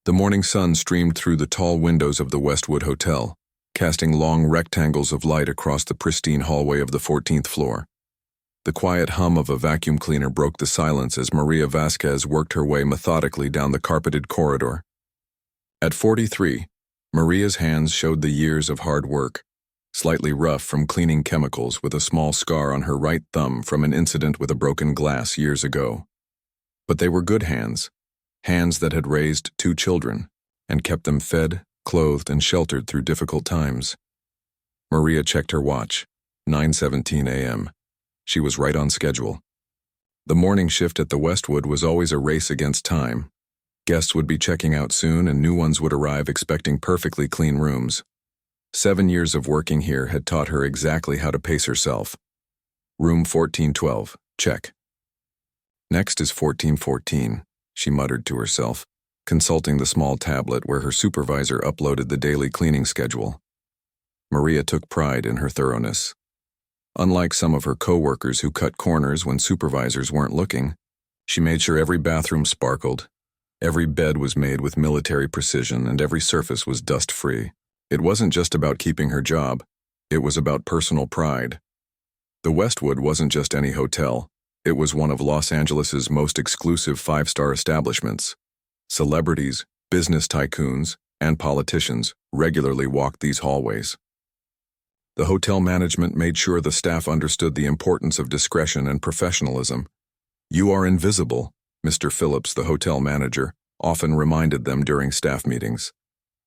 The morning sun streamed through the tall windows of the Westwood Hotel, casting long rectangles of light across the pristine hallway of the 14th floor. The quiet hum of a vacuum cleaner broke the silence as Maria Vasquez worked her way methodically down the carpeted corridor. At 43, Maria's hands showed the years of hard work, slightly rough from cleaning chemicals with a small scar on her right thumb from an incident with a broken glass years ago. But they were good hands, hands that had raised 2 children and kept them fed, clothed, and sheltered through difficult times. Maria checked her watch, 9:17 a.m. She was right on schedule. The morning shift at the Westwood was always a race against time. Guests would be checking out soon and new ones would arrive expecting perfectly clean rooms. 7 years of working here had taught her exactly how to pace herself. Room 1412, check. Next is 1414, she muttered to herself, consulting the small tablet where her supervisor uploaded the daily cleaning schedule. Maria took pride in her thoroughness. Unlike some of her co-workers who cut corners when supervisors weren't looking, she made sure every bathroom sparkled, every bed was made with military precision, and every surface was dust-free. It wasn't just about keeping her job, it was about personal pride. The Westwood wasn't just any hotel, it was one of Los Angeles's most exclusive 5-star establishments. Celebrities, business tycoons, and politicians regularly walked these hallways. The hotel management made sure the staff understood the importance of discretion and professionalism. "You are invisible," Mr. Phillips, the hotel manager, often reminded them during staff meetings.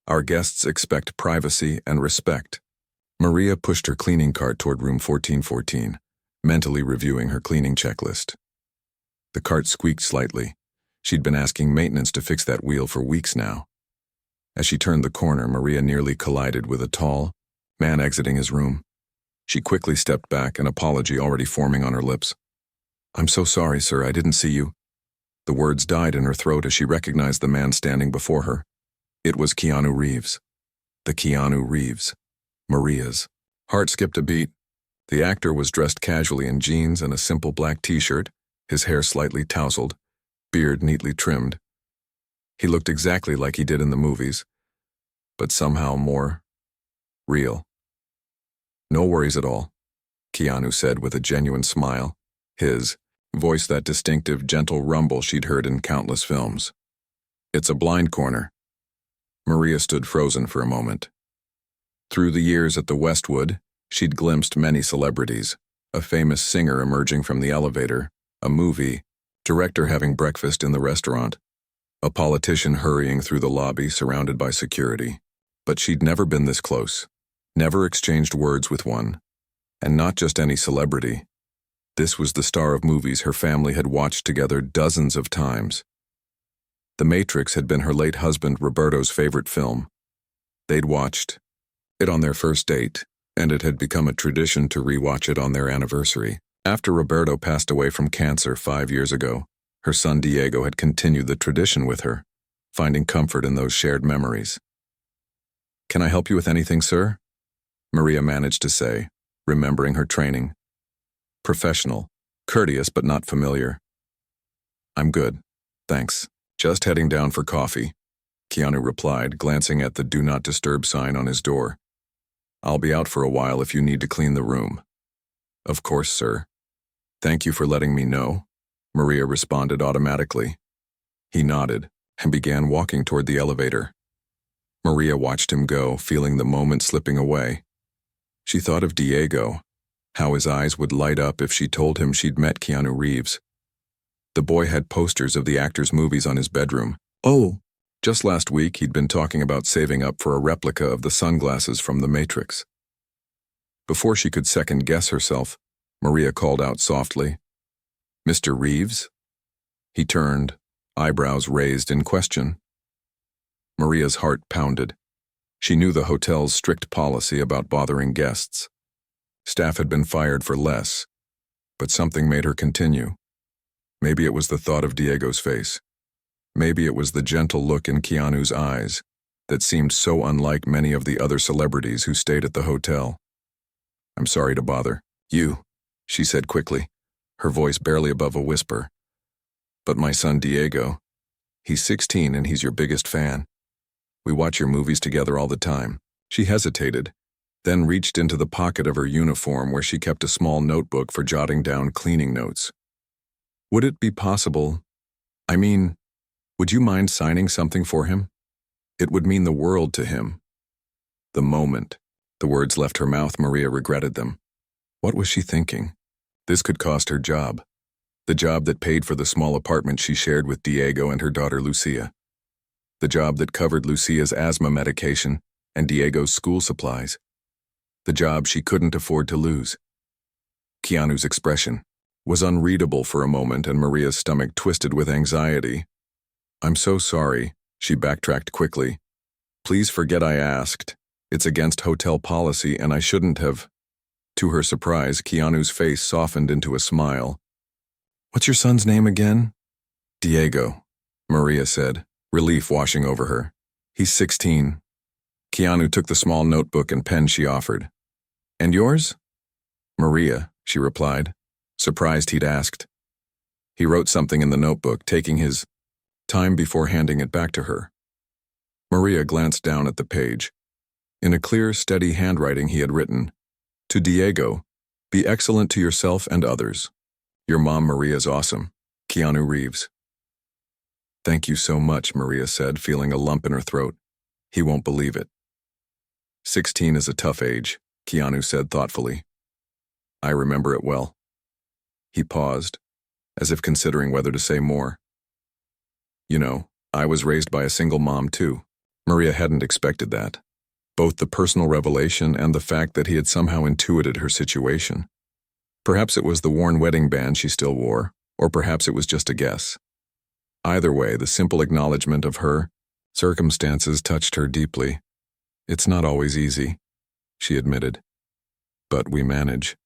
"Our guests expect privacy and respect." Maria pushed her cleaning cart toward room 1414, mentally reviewing her cleaning checklist. The cart squeaked slightly. She'd been asking maintenance to fix that wheel for weeks now. As she turned the corner, Maria nearly collided with a tall man exiting his room. She quickly stepped back, an apology already forming on her lips. "I'm so sorry, sir, I didn't see you." The words died in her throat as she recognized the man standing before her. It was Keanu Reeves. The Keanu Reeves. Maria's heart skipped a beat. The actor was dressed casually in jeans and a simple black t-shirt, his hair slightly tousled, beard neatly trimmed. He looked exactly like he did in the movies, but somehow more real. "No worries at all," Keanu said with a genuine smile, his voice that distinctive, gentle rumble she'd heard in countless films. "It's a blind corner." Maria stood frozen for a moment. Through the years at the Westwood, she'd glimpsed many celebrities, a famous singer emerging from the elevator, a movie director having breakfast in the restaurant, a politician hurrying through the lobby surrounded by security. But she'd never been this close, never exchanged words with one. And not just any celebrity. This was the star of movies her family had watched together dozens of times. The Matrix had been her late husband Roberto's favorite film. They'd watched it on their first date, and it had become a tradition to rewatch it on their anniversary. After Roberto passed away from cancer 5 years ago, her son Diego had continued the tradition with her, finding comfort in those shared memories. "Can I help you with anything, sir?" Maria managed to say, remembering her training. Professional, courteous but not familiar. "I'm good, thanks. Just heading down for coffee," Keanu replied, glancing at the "Do Not Disturb" sign on his door. "I'll be out for a while if you need to clean the room." "Of course, sir. Thank you for letting me know," Maria responded automatically. He nodded and began walking toward the elevator. Maria watched him go, feeling the moment slipping away. She thought of Diego, how his eyes would light up if she told him she'd met Keanu Reeves. The boy had posters of the actor's movies on his bedroom. Oh, just last week he'd been talking about saving up for a replica of the sunglasses from The Matrix. Before she could second-guess herself, Maria called out softly, "Mr. Reeves?" He turned, eyebrows raised in question. Maria's heart pounded. She knew the hotel's strict policy about bothering guests. Staff had been fired for less, but something made her continue. Maybe it was the thought of Diego's face. Maybe it was the gentle look in Keanu's eyes that seemed so unlike many of the other celebrities who stayed at the hotel. "I'm sorry to bother you," she said quickly, her voice barely above a whisper. "But my son Diego, He's 16 and he's your biggest fan. We watch your movies together all the time. She hesitated, then reached into the pocket of her uniform where she kept a small notebook for jotting down cleaning notes. Would it be possible? Would you mind signing something for him? It would mean the world to him. The moment the words left her mouth, Maria regretted them. What was she thinking? This could cost her job. The job that paid for the small apartment she shared with Diego and her daughter Lucia. The job that covered Lucia's asthma medication and Diego's school supplies. The job she couldn't afford to lose. Keanu's expression was unreadable for a moment, and Maria's stomach twisted with anxiety. I'm so sorry, she backtracked quickly. Please forget I asked. It's against hotel policy and I shouldn't have. To her surprise, Keanu's face softened into a smile. What's your son's name again? Diego, Maria said, relief washing over her. He's 16. Keanu took the small notebook and pen she offered. And yours? Maria, she replied, surprised he'd asked. He wrote something in the notebook, taking his time before handing it back to her. Maria glanced down at the page. In a clear, steady handwriting he had written, To Diego, be excellent to yourself and others. Your mom Maria's awesome. Keanu Reeves. Thank you so much, Maria said, feeling a lump in her throat. He won't believe it. 16 is a tough age, Keanu said thoughtfully. I remember it well. He paused, as if considering whether to say more. You know, I was raised by a single mom too. Maria hadn't expected that. Both the personal revelation and the fact that he had somehow intuited her situation. Perhaps it was the worn wedding band she still wore, or perhaps it was just a guess. Either way, the simple acknowledgement of her circumstances touched her deeply. It's not always easy, she admitted. But we manage.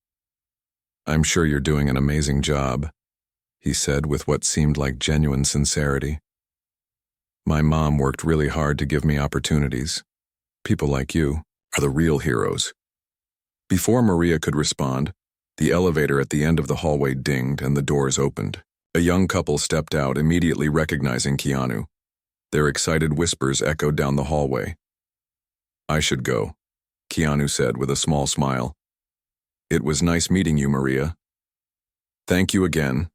I'm sure you're doing an amazing job, he said with what seemed like genuine sincerity. My mom worked really hard to give me opportunities. People like you are the real heroes. Before Maria could respond, the elevator at the end of the hallway dinged and the doors opened. A young couple stepped out, immediately recognizing Keanu. Their excited whispers echoed down the hallway. I should go, Keanu said with a small smile. It was nice meeting you, Maria. Thank you again,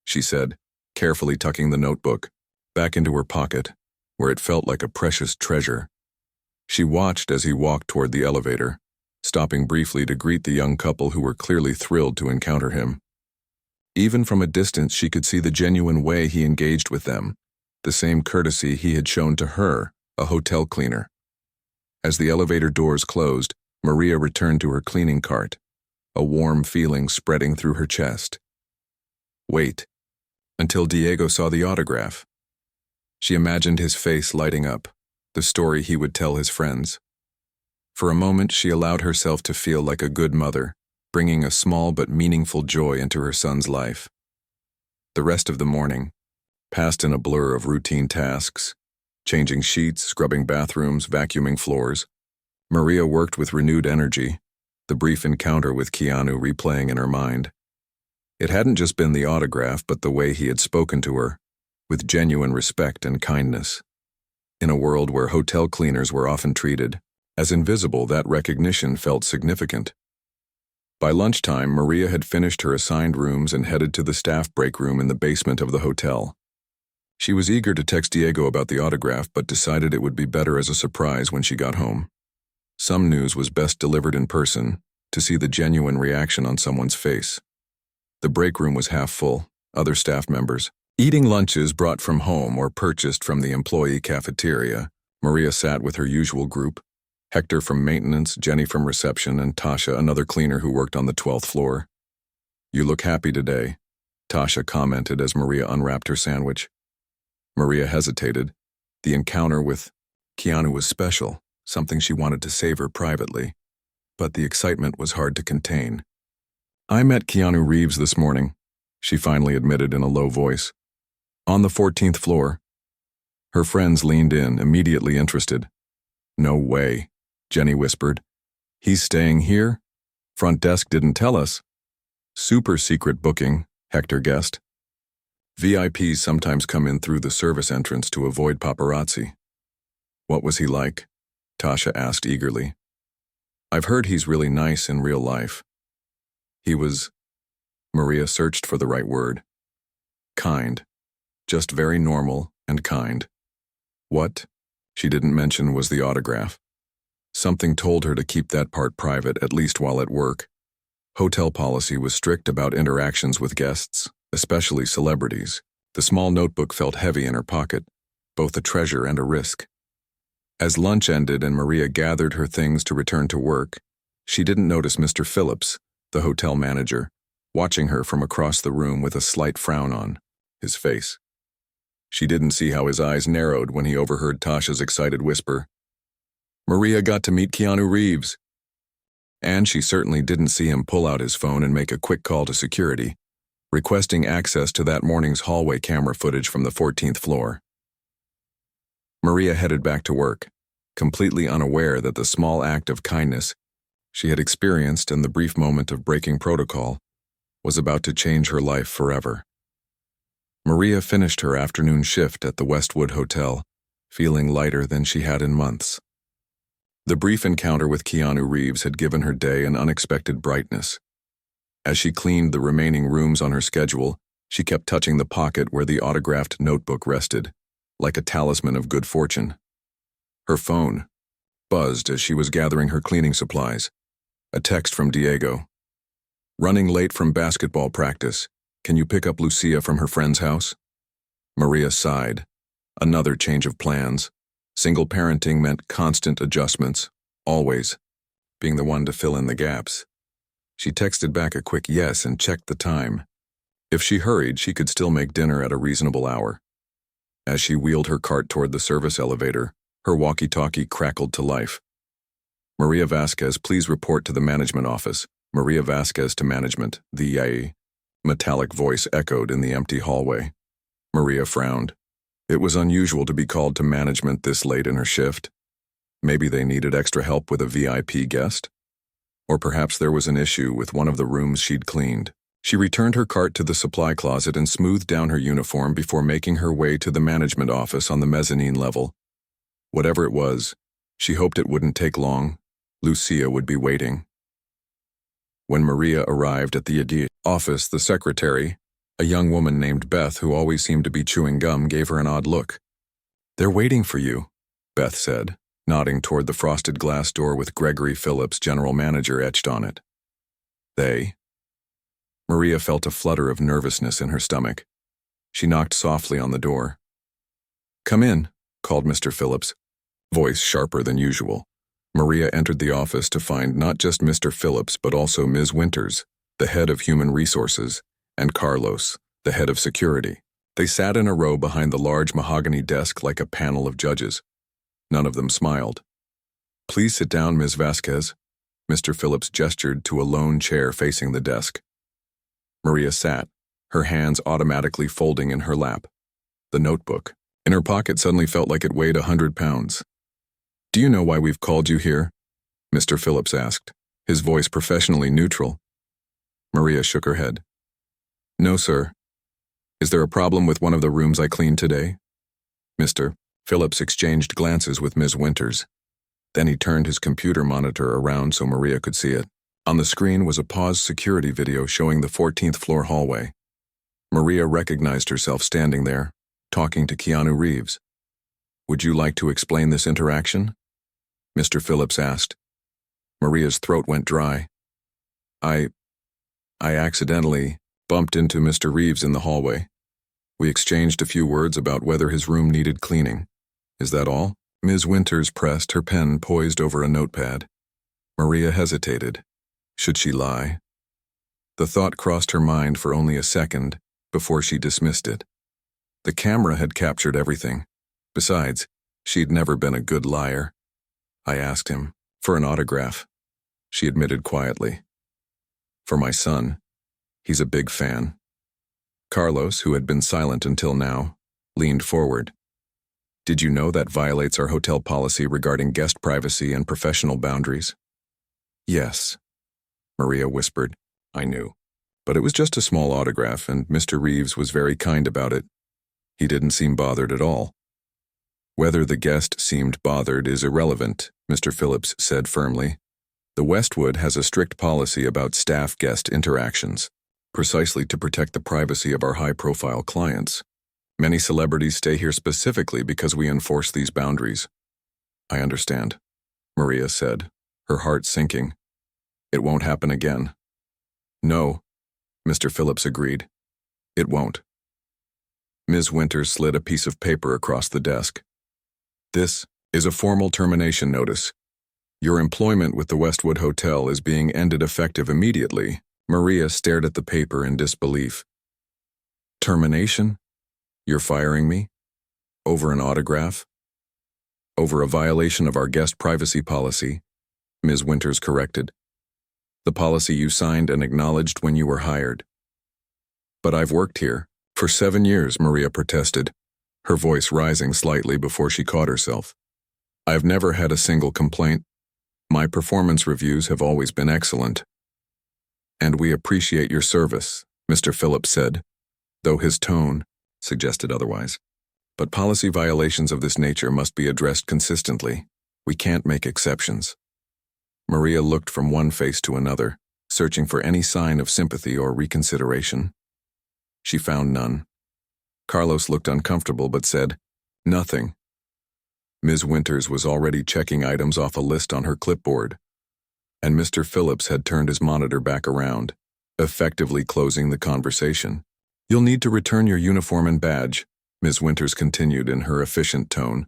she said, carefully tucking the notebook back into her pocket, where it felt like a precious treasure. She watched as he walked toward the elevator, stopping briefly to greet the young couple who were clearly thrilled to encounter him. Even from a distance, she could see the genuine way he engaged with them, the same courtesy he had shown to her, a hotel cleaner. As the elevator doors closed, Maria returned to her cleaning cart, a warm feeling spreading through her chest. Wait, until Diego saw the autograph. She imagined his face lighting up, the story he would tell his friends. For a moment, she allowed herself to feel like a good mother, bringing a small but meaningful joy into her son's life. The rest of the morning passed in a blur of routine tasks, changing sheets, scrubbing bathrooms, vacuuming floors. Maria worked with renewed energy, the brief encounter with Keanu replaying in her mind. It hadn't just been the autograph, but the way he had spoken to her, with genuine respect and kindness. In a world where hotel cleaners were often treated as invisible, that recognition felt significant. By lunchtime, Maria had finished her assigned rooms and headed to the staff break room in the basement of the hotel. She was eager to text Diego about the autograph, but decided it would be better as a surprise when she got home. Some news was best delivered in person, to see the genuine reaction on someone's face. The break room was half full, other staff members eating lunches brought from home or purchased from the employee cafeteria. Maria sat with her usual group, Hector from maintenance, Jenny from reception, and Tasha, another cleaner who worked on the 12th floor. You look happy today, Tasha commented as Maria unwrapped her sandwich. Maria hesitated. The encounter with Keanu was special, something she wanted to savor privately, but the excitement was hard to contain. I met Keanu Reeves this morning, she finally admitted in a low voice. On the 14th floor. Her friends leaned in, immediately interested. No way, Jenny whispered. He's staying here? Front desk didn't tell us. Super secret booking, Hector guessed. VIPs sometimes come in through the service entrance to avoid paparazzi. What was he like? Tasha asked eagerly. I've heard he's really nice in real life. He was… Maria searched for the right word. Kind. Just very normal and kind. What she didn't mention was the autograph. Something told her to keep that part private, at least while at work. Hotel policy was strict about interactions with guests, especially celebrities. The small notebook felt heavy in her pocket, both a treasure and a risk. As lunch ended and Maria gathered her things to return to work, she didn't notice Mr. Phillips, the hotel manager, watching her from across the room with a slight frown on his face. She didn't see how his eyes narrowed when he overheard Tasha's excited whisper, "Maria got to meet Keanu Reeves." And she certainly didn't see him pull out his phone and make a quick call to security, requesting access to that morning's hallway camera footage from the 14th floor. Maria headed back to work, completely unaware that the small act of kindness she had experienced in the brief moment of breaking protocol was about to change her life forever. Maria finished her afternoon shift at the Westwood Hotel, feeling lighter than she had in months. The brief encounter with Keanu Reeves had given her day an unexpected brightness. As she cleaned the remaining rooms on her schedule, she kept touching the pocket where the autographed notebook rested, like a talisman of good fortune. Her phone buzzed as she was gathering her cleaning supplies. A text from Diego. "Running late from basketball practice. Can you pick up Lucia from her friend's house?" Maria sighed. Another change of plans. Single parenting meant constant adjustments, always being the one to fill in the gaps. She texted back a quick yes and checked the time. If she hurried, she could still make dinner at a reasonable hour. As she wheeled her cart toward the service elevator, her walkie-talkie crackled to life. "Maria Vasquez, please report to the management office." Maria Vasquez to management, the metallic voice echoed in the empty hallway. Maria frowned. It was unusual to be called to management this late in her shift. Maybe they needed extra help with a VIP guest? Or perhaps there was an issue with one of the rooms she'd cleaned. She returned her cart to the supply closet and smoothed down her uniform before making her way to the management office on the mezzanine level. Whatever it was, she hoped it wouldn't take long. Lucia would be waiting. When Maria arrived at the office, the secretary, a young woman named Beth who always seemed to be chewing gum, gave her an odd look. "They're waiting for you," Beth said, nodding toward the frosted glass door with Gregory Phillips, general manager, etched on it. They? Maria felt a flutter of nervousness in her stomach. She knocked softly on the door. "Come in," called Mr. Phillips, voice sharper than usual. Maria entered the office to find not just Mr. Phillips but also Ms. Winters, the head of human resources, and Carlos, the head of security. They sat in a row behind the large mahogany desk like a panel of judges. None of them smiled. "Please sit down, Ms. Vasquez." Mr. Phillips gestured to a lone chair facing the desk. Maria sat, her hands automatically folding in her lap. The notebook in her pocket suddenly felt like it weighed 100 pounds. "Do you know why we've called you here?" Mr. Phillips asked, his voice professionally neutral. Maria shook her head. "No, sir. Is there a problem with one of the rooms I cleaned today?" Mr. Phillips exchanged glances with Ms. Winters. Then he turned his computer monitor around so Maria could see it. On the screen was a paused security video showing the 14th floor hallway. Maria recognized herself standing there, talking to Keanu Reeves. "Would you like to explain this interaction?" Mr. Phillips asked. Maria's throat went dry. I accidentally bumped into Mr. Reeves in the hallway. We exchanged a few words about whether his room needed cleaning. Is that all?" Ms. Winters pressed, her pen poised over a notepad. Maria hesitated. Should she lie? The thought crossed her mind for only a second before she dismissed it. The camera had captured everything. Besides, she'd never been a good liar. "I asked him for an autograph," she admitted quietly. "For my son. He's a big fan." Carlos, who had been silent until now, leaned forward. "Did you know that violates our hotel policy regarding guest privacy and professional boundaries?" "Yes," Maria whispered. "I knew. But it was just a small autograph, and Mr. Reeves was very kind about it. He didn't seem bothered at all. Whether the guest seemed bothered is irrelevant, Mr. Phillips said firmly. The Westwood has a strict policy about staff-guest interactions, precisely to protect the privacy of our high-profile clients. Many celebrities stay here specifically because we enforce these boundaries. I understand, Maria said, her heart sinking. It won't happen again. No, Mr. Phillips agreed. It won't. Ms. Winters slid a piece of paper across the desk. This is a formal termination notice. Your employment with the Westwood Hotel is being ended effective immediately. Maria stared at the paper in disbelief. Termination? You're firing me? Over an autograph? Over a violation of our guest privacy policy, Ms. Winters corrected. The policy you signed and acknowledged when you were hired. But I've worked here for 7 years, Maria protested, her voice rising slightly before she caught herself. I've never had a single complaint. My performance reviews have always been excellent. And we appreciate your service, Mr. Phillips said, though his tone suggested otherwise. But policy violations of this nature must be addressed consistently. We can't make exceptions. Maria looked from one face to another, searching for any sign of sympathy or reconsideration. She found none. Carlos looked uncomfortable but said, nothing. Ms. Winters was already checking items off a list on her clipboard, and Mr. Phillips had turned his monitor back around, effectively closing the conversation. You'll need to return your uniform and badge, Ms. Winters continued in her efficient tone.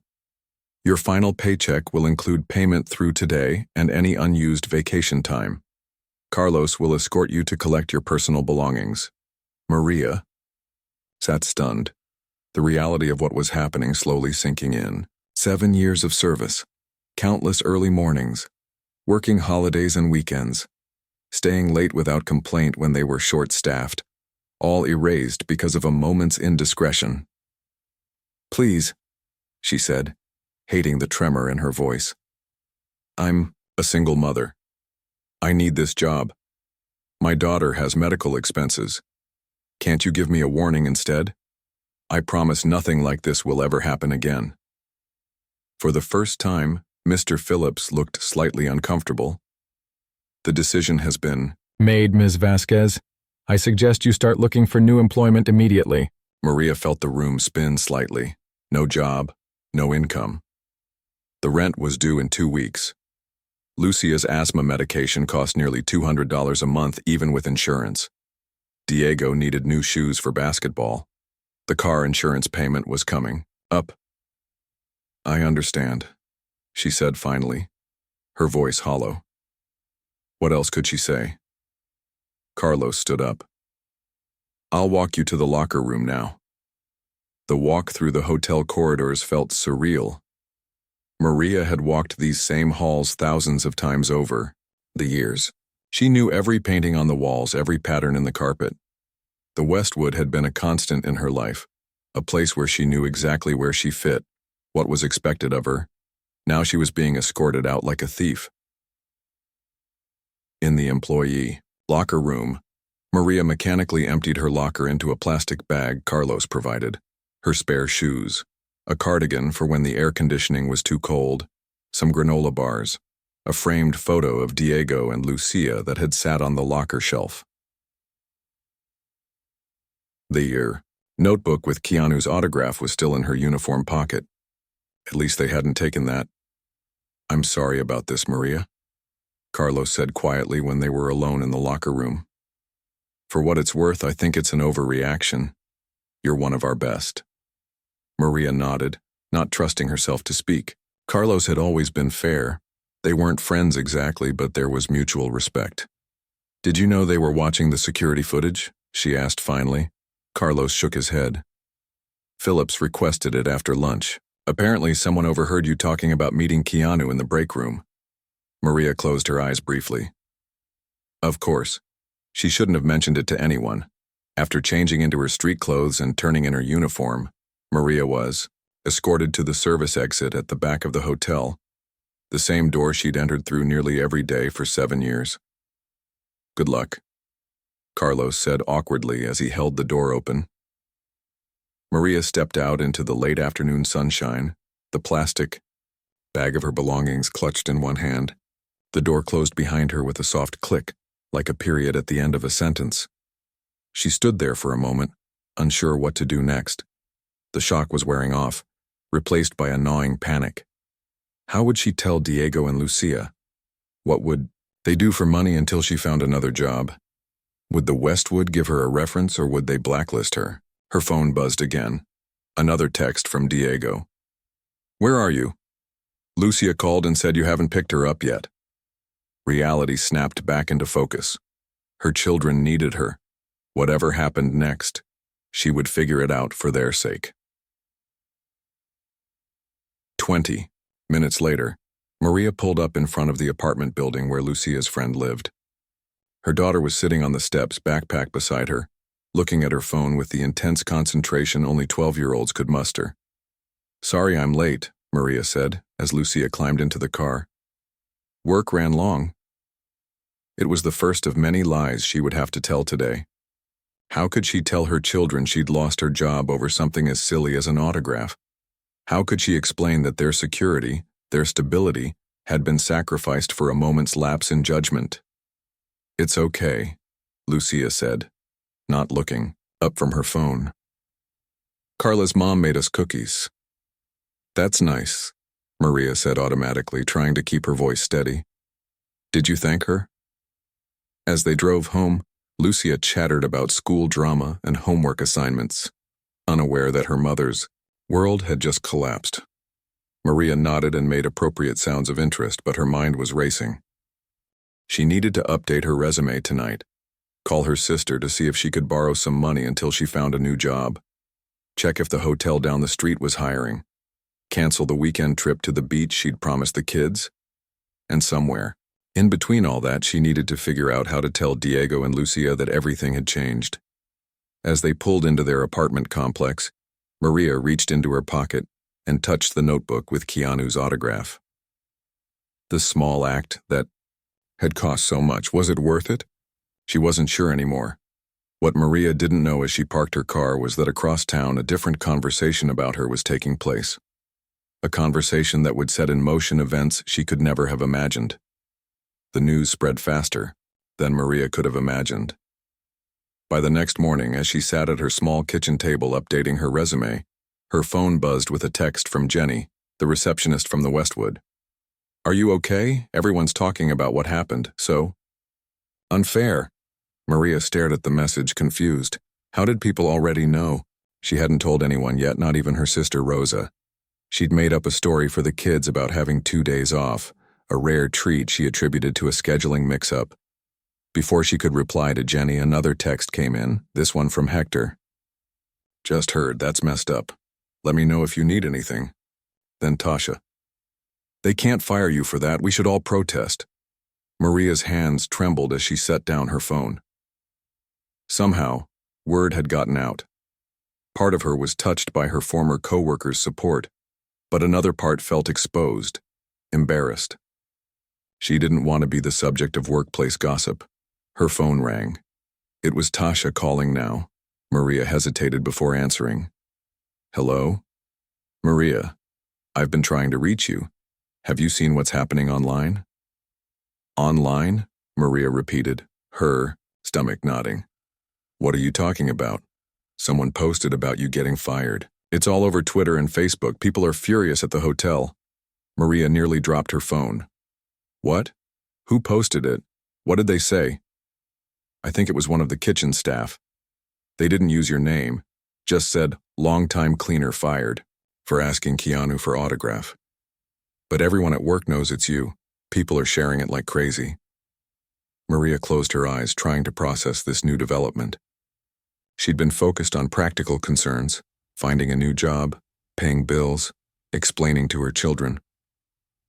Your final paycheck will include payment through today and any unused vacation time. Carlos will escort you to collect your personal belongings. Maria sat stunned, the reality of what was happening slowly sinking in. 7 years of service, countless early mornings, working holidays and weekends, staying late without complaint when they were short-staffed, all erased because of a moment's indiscretion. Please, she said, hating the tremor in her voice. I'm a single mother. I need this job. My daughter has medical expenses. Can't you give me a warning instead? I promise nothing like this will ever happen again. For the first time, Mr. Phillips looked slightly uncomfortable. The decision has been made, Ms. Vasquez. I suggest you start looking for new employment immediately. Maria felt the room spin slightly. No job, no income. The rent was due in 2 weeks. Lucia's asthma medication cost nearly $200 a month even with insurance. Diego needed new shoes for basketball. The car insurance payment was coming up. I understand, she said finally, her voice hollow. What else could she say? Carlos stood up. I'll walk you to the locker room now. The walk through the hotel corridors felt surreal. Maria had walked these same halls thousands of times over the years. She knew every painting on the walls, every pattern in the carpet. The Westwood had been a constant in her life, a place where she knew exactly where she fit, what was expected of her. Now she was being escorted out like a thief. In the employee locker room, Maria mechanically emptied her locker into a plastic bag Carlos provided, her spare shoes, a cardigan for when the air conditioning was too cold, some granola bars, a framed photo of Diego and Lucia that had sat on the locker shelf. The notebook with Keanu's autograph was still in her uniform pocket. At least they hadn't taken that. I'm sorry about this, Maria, Carlos said quietly when they were alone in the locker room. For what it's worth, I think it's an overreaction. You're one of our best. Maria nodded, not trusting herself to speak. Carlos had always been fair. They weren't friends exactly, but there was mutual respect. Did you know they were watching the security footage? She asked finally. Carlos shook his head. Phillips requested it after lunch. Apparently someone overheard you talking about meeting Keanu in the break room. Maria closed her eyes briefly. Of course. She shouldn't have mentioned it to anyone. After changing into her street clothes and turning in her uniform, Maria was escorted to the service exit at the back of the hotel, the same door she'd entered through nearly every day for 7 years. Good luck. Carlos said awkwardly as he held the door open. Maria stepped out into the late afternoon sunshine, the plastic bag of her belongings clutched in one hand. The door closed behind her with a soft click, like a period at the end of a sentence. She stood there for a moment, unsure what to do next. The shock was wearing off, replaced by a gnawing panic. How would she tell Diego and Lucia? What would they do for money until she found another job? Would the Westwood give her a reference or would they blacklist her? Her phone buzzed again. Another text from Diego. "Where are you? Lucia called and said you haven't picked her up yet." Reality snapped back into focus. Her children needed her. Whatever happened next, she would figure it out for their sake. 20 minutes later, Maria pulled up in front of the apartment building where Lucia's friend lived. Her daughter was sitting on the steps, backpack beside her, looking at her phone with the intense concentration only 12-year-olds could muster. "Sorry I'm late," Maria said, as Lucia climbed into the car. "Work ran long." It was the first of many lies she would have to tell today. How could she tell her children she'd lost her job over something as silly as an autograph? How could she explain that their security, their stability, had been sacrificed for a moment's lapse in judgment? "It's okay," Lucia said, not looking up from her phone. "Carla's mom made us cookies." "That's nice," Maria said automatically, trying to keep her voice steady. "Did you thank her?" As they drove home, Lucia chattered about school drama and homework assignments, unaware that her mother's world had just collapsed. Maria nodded and made appropriate sounds of interest, but her mind was racing. She needed to update her resume tonight, call her sister to see if she could borrow some money until she found a new job, check if the hotel down the street was hiring, cancel the weekend trip to the beach she'd promised the kids, and somewhere in between all that, she needed to figure out how to tell Diego and Lucia that everything had changed. As they pulled into their apartment complex, Maria reached into her pocket and touched the notebook with Keanu's autograph. The small act that had cost so much, was it worth it? She wasn't sure anymore. What Maria didn't know as she parked her car was that across town a different conversation about her was taking place. A conversation that would set in motion events she could never have imagined. The news spread faster than Maria could have imagined. By the next morning, as she sat at her small kitchen table updating her resume, her phone buzzed with a text from Jenny, the receptionist from the Westwood. "Are you okay? Everyone's talking about what happened, so..." "Unfair." Maria stared at the message, confused. How did people already know? She hadn't told anyone yet, not even her sister Rosa. She'd made up a story for the kids about having 2 days off, a rare treat she attributed to a scheduling mix-up. Before she could reply to Jenny, another text came in, this one from Hector. "Just heard, that's messed up. Let me know if you need anything." Then Tasha. "They can't fire you for that, we should all protest." Maria's hands trembled as she set down her phone. Somehow, word had gotten out. Part of her was touched by her former co-worker's support, but another part felt exposed, embarrassed. She didn't want to be the subject of workplace gossip. Her phone rang. It was Tasha calling now. Maria hesitated before answering. "Hello? Maria, I've been trying to reach you. Have you seen what's happening online?" "Online?" Maria repeated, her stomach nodding. "What are you talking about?" "Someone posted about you getting fired. It's all over Twitter and Facebook. People are furious at the hotel." Maria nearly dropped her phone. "What? Who posted it? What did they say?" "I think it was one of the kitchen staff. They didn't use your name, just said, 'Long-time cleaner fired,' for asking Keanu for autograph. But everyone at work knows it's you. People are sharing it like crazy." Maria closed her eyes, trying to process this new development. She'd been focused on practical concerns, finding a new job, paying bills, explaining to her children.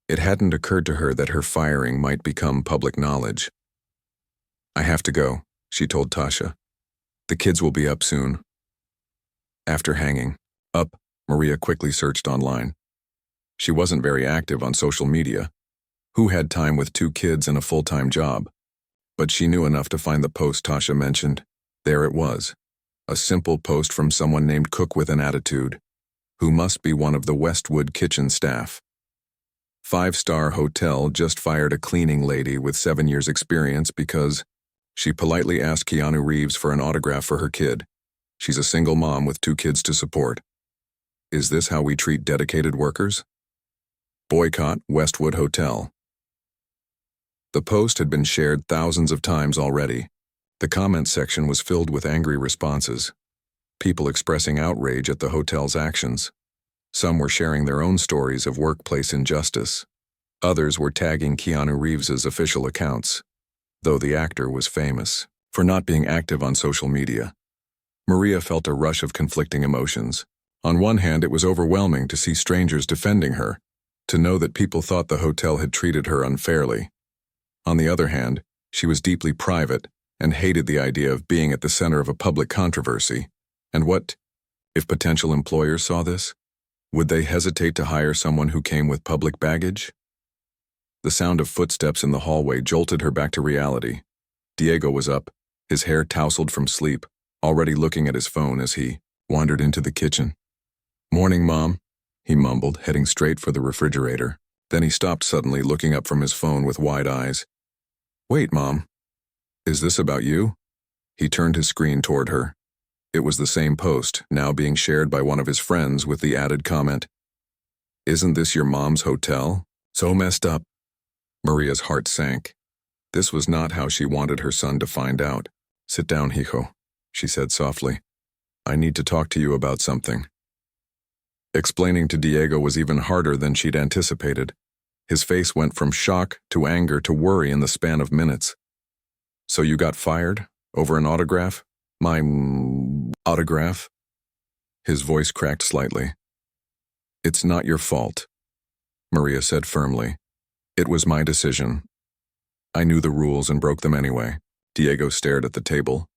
It hadn't occurred to her that her firing might become public knowledge. "I have to go," she told Tasha. "The kids will be up soon." After hanging up, Maria quickly searched online. She wasn't very active on social media. Who had time with 2 kids and a full-time job? But she knew enough to find the post Tasha mentioned. There it was. A simple post from someone named Cook with an attitude, who must be one of the Westwood kitchen staff. 5-star hotel just fired a cleaning lady with 7 years experience because she politely asked Keanu Reeves for an autograph for her kid. She's a single mom with 2 kids to support. Is this how we treat dedicated workers? Boycott Westwood Hotel. The post had been shared thousands of times already. The comment section was filled with angry responses. People expressing outrage at the hotel's actions. Some were sharing their own stories of workplace injustice. Others were tagging Keanu Reeves's official accounts, though the actor was famous for not being active on social media. Maria felt a rush of conflicting emotions. On one hand, it was overwhelming to see strangers defending her, to know that people thought the hotel had treated her unfairly. On the other hand, she was deeply private and hated the idea of being at the center of a public controversy. And what if potential employers saw this? Would they hesitate to hire someone who came with public baggage? The sound of footsteps in the hallway jolted her back to reality. Diego was up, his hair tousled from sleep, already looking at his phone as he wandered into the kitchen. "Morning, Mom," he mumbled, heading straight for the refrigerator. Then he stopped suddenly, looking up from his phone with wide eyes. "Wait, Mom. Is this about you?" He turned his screen toward her. It was the same post, now being shared by one of his friends with the added comment, "Isn't this your mom's hotel? So messed up." Maria's heart sank. This was not how she wanted her son to find out. "Sit down, hijo," she said softly. "I need to talk to you about something." Explaining to Diego was even harder than she'd anticipated. His face went from shock to anger to worry in the span of minutes. "So you got fired? Over an autograph? My autograph?" His voice cracked slightly. "It's not your fault," Maria said firmly. "It was my decision. I knew the rules and broke them anyway." Diego stared at the table.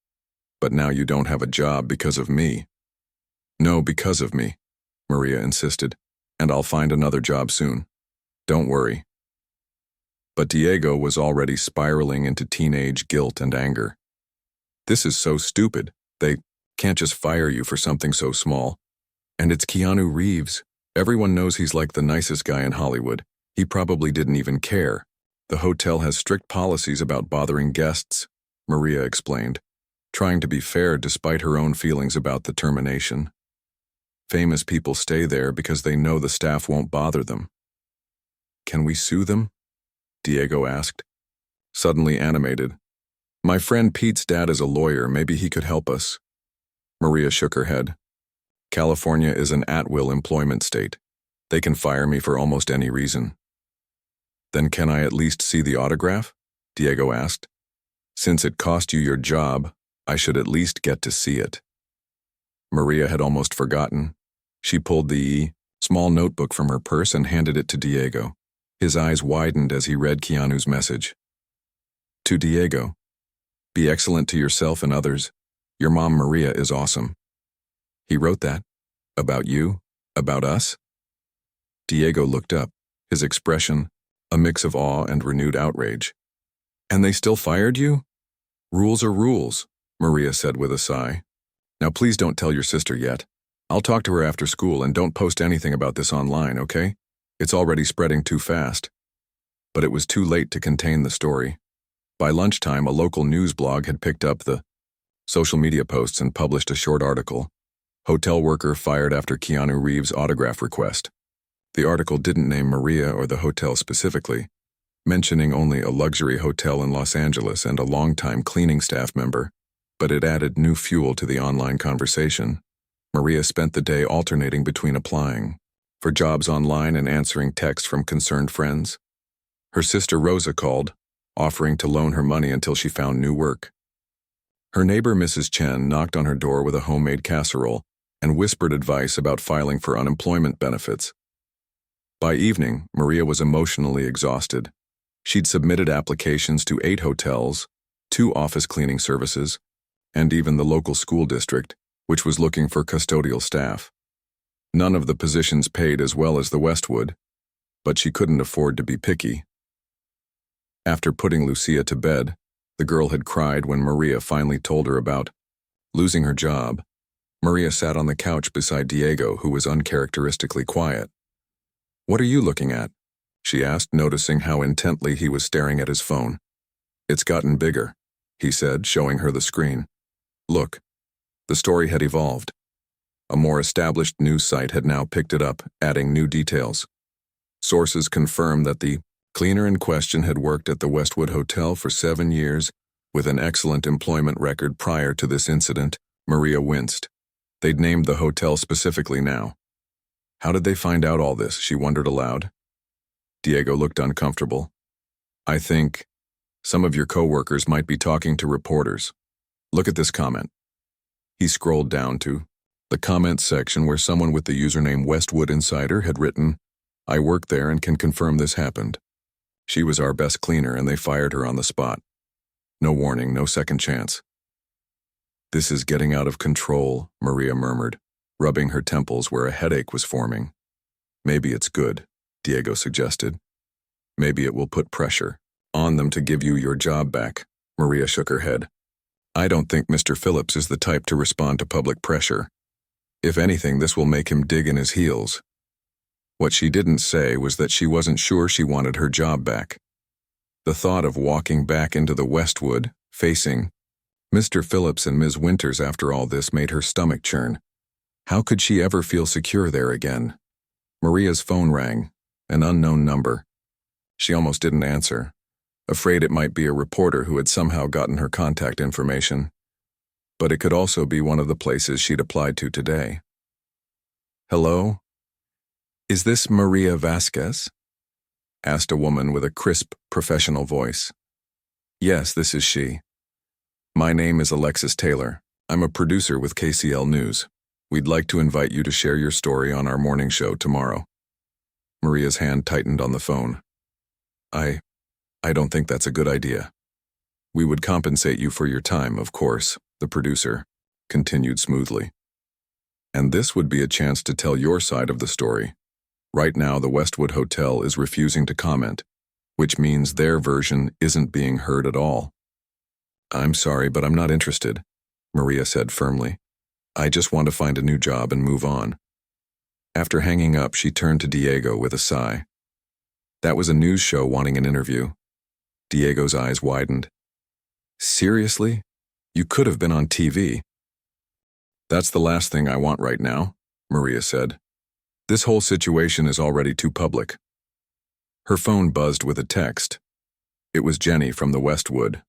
"But now you don't have a job because of me." "No, because of me," Maria insisted, "and I'll find another job soon. Don't worry." But Diego was already spiraling into teenage guilt and anger. "This is so stupid. They can't just fire you for something so small. And it's Keanu Reeves. Everyone knows he's like the nicest guy in Hollywood. He probably didn't even care. The hotel has strict policies about bothering guests," Maria explained, trying to be fair despite her own feelings about the termination. "Famous people stay there because they know the staff won't bother them." "Can we sue them?" Diego asked, suddenly animated. "My friend Pete's dad is a lawyer. Maybe he could help us." Maria shook her head. "California is an at-will employment state. They can fire me for almost any reason." "Then can I at least see the autograph?" Diego asked. "Since it cost you your job, I should at least get to see it." Maria had almost forgotten. She pulled the small notebook from her purse and handed it to Diego. His eyes widened as he read Keanu's message. To Diego, "Be excellent to yourself and others. Your mom Maria is awesome." He wrote that. About you? About us? Diego looked up, his expression a mix of awe and renewed outrage. "And they still fired you?" "Rules are rules," Maria said with a sigh. "Now please don't tell your sister yet. I'll talk to her after school, and don't post anything about this online, okay? It's already spreading too fast." But it was too late to contain the story. By lunchtime, a local news blog had picked up the social media posts and published a short article. "Hotel worker fired after Keanu Reeves' autograph request." The article didn't name Maria or the hotel specifically, mentioning only a luxury hotel in Los Angeles and a longtime cleaning staff member, but it added new fuel to the online conversation. Maria spent the day alternating between applying for jobs online and answering texts from concerned friends. Her sister Rosa called, offering to loan her money until she found new work. Her neighbor Mrs. Chen knocked on her door with a homemade casserole and whispered advice about filing for unemployment benefits. By evening, Maria was emotionally exhausted. She'd submitted applications to 8 hotels, 2 office cleaning services, and even the local school district, which was looking for custodial staff. None of the positions paid as well as the Westwood, but she couldn't afford to be picky. After putting Lucia to bed, The girl had cried when Maria finally told her about losing her job. Maria sat on the couch beside Diego, who was uncharacteristically quiet. "What are you looking at?" she asked, noticing how intently he was staring at his phone. "It's gotten bigger," he said, showing her the screen. "Look." The story had evolved. A more established news site had now picked it up, adding new details. Sources confirmed that the cleaner in question had worked at the Westwood Hotel for 7 years, with an excellent employment record prior to this incident. Maria winced. They'd named the hotel specifically now. How did they find out all this, she wondered aloud. Diego looked uncomfortable. "I think some of your coworkers might be talking to reporters. Look at this comment." He scrolled down to the comments section where someone with the username Westwood Insider had written, "I work there and can confirm this happened. She was our best cleaner and they fired her on the spot. No warning, no second chance." "This is getting out of control," Maria murmured, rubbing her temples where a headache was forming. "Maybe it's good," Diego suggested. "Maybe it will put pressure on them to give you your job back." Maria shook her head. "I don't think Mr. Phillips is the type to respond to public pressure. If anything, this will make him dig in his heels." What she didn't say was that she wasn't sure she wanted her job back. The thought of walking back into the Westwood, facing Mr. Phillips and Ms. Winters after all this made her stomach churn. How could she ever feel secure there again? Maria's phone rang, an unknown number. She almost didn't answer, afraid it might be a reporter who had somehow gotten her contact information. But it could also be one of the places she'd applied to today. "Hello? Is this Maria Vasquez?" asked a woman with a crisp, professional voice. "Yes, this is she. My name is Alexis Taylor. I'm a producer with KCL News. We'd like to invite you to share your story on our morning show tomorrow." Maria's hand tightened on the phone. I don't think that's a good idea. We would compensate you for your time, of course," the producer continued smoothly. "And this would be a chance to tell your side of the story. Right now, the Westwood Hotel is refusing to comment, which means their version isn't being heard at all." "I'm sorry, but I'm not interested," Maria said firmly. "I just want to find a new job and move on." After hanging up, she turned to Diego with a sigh. "That was a news show wanting an interview." Diego's eyes widened. "Seriously? You could have been on TV." "That's the last thing I want right now," Maria said. "This whole situation is already too public." Her phone buzzed with a text. It was Jenny from the Westwood.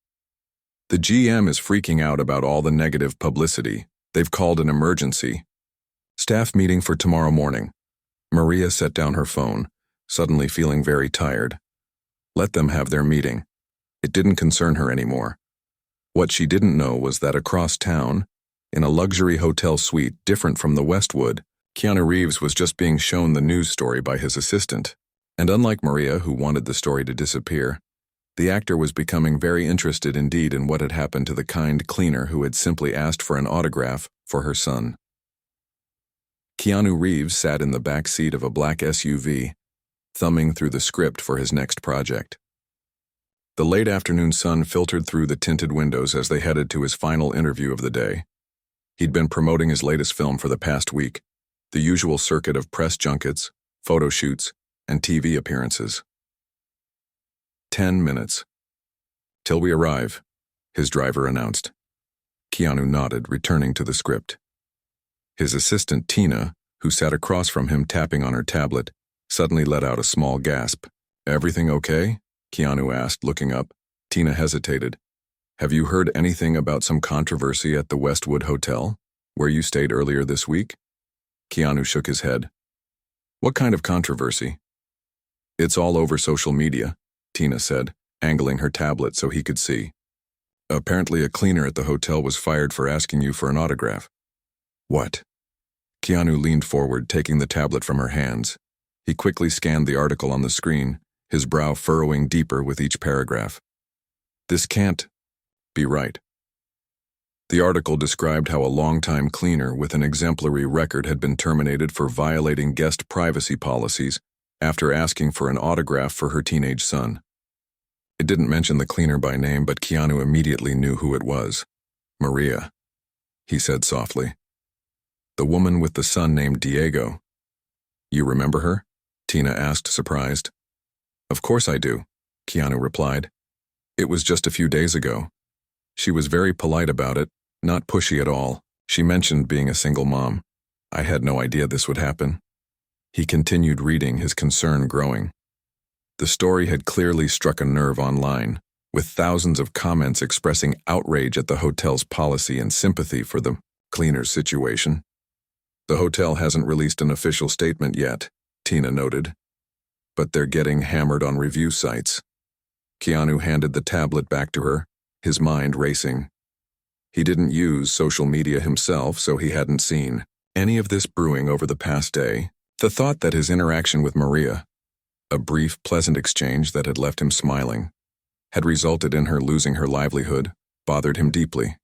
"The GM is freaking out about all the negative publicity. They've called an emergency. Staff meeting for tomorrow morning." Maria set down her phone, suddenly feeling very tired. Let them have their meeting. It didn't concern her anymore. What she didn't know was that across town, in a luxury hotel suite different from the Westwood, Keanu Reeves was just being shown the news story by his assistant. And unlike Maria, who wanted the story to disappear, the actor was becoming very interested indeed in what had happened to the kind cleaner who had simply asked for an autograph for her son. Keanu Reeves sat in the back seat of a black SUV, thumbing through the script for his next project. The late afternoon sun filtered through the tinted windows as they headed to his final interview of the day. He'd been promoting his latest film for the past week, the usual circuit of press junkets, photo shoots, and TV appearances. 10 minutes. "Till we arrive," his driver announced. Keanu nodded, returning to the script. His assistant, Tina, who sat across from him tapping on her tablet, suddenly let out a small gasp. "Everything okay?" Keanu asked, looking up. Tina hesitated. "Have you heard anything about some controversy at the Westwood Hotel, where you stayed earlier this week?" Keanu shook his head. "What kind of controversy?" "It's all over social media," Tina said, angling her tablet so he could see. "Apparently a cleaner at the hotel was fired for asking you for an autograph." "What?" Keanu leaned forward, taking the tablet from her hands. He quickly scanned the article on the screen, his brow furrowing deeper with each paragraph. "This can't be right." The article described how a longtime cleaner with an exemplary record had been terminated for violating guest privacy policies after asking for an autograph for her teenage son. It didn't mention the cleaner by name, but Keanu immediately knew who it was. Maria, he said softly. The woman with the son named Diego. You remember her? Tina asked, surprised. Of course I do, Keanu replied. It was just a few days ago. She was very polite about it, not pushy at all. She mentioned being a single mom. I had no idea this would happen. He continued reading, his concern growing. The story had clearly struck a nerve online, with thousands of comments expressing outrage at the hotel's policy and sympathy for the cleaner's situation. The hotel hasn't released an official statement yet, Tina noted, but they're getting hammered on review sites. Keanu handed the tablet back to her, his mind racing. He didn't use social media himself, so he hadn't seen any of this brewing over the past day. The thought that his interaction with Maria, a brief, pleasant exchange that had left him smiling, had resulted in her losing her livelihood, bothered him deeply.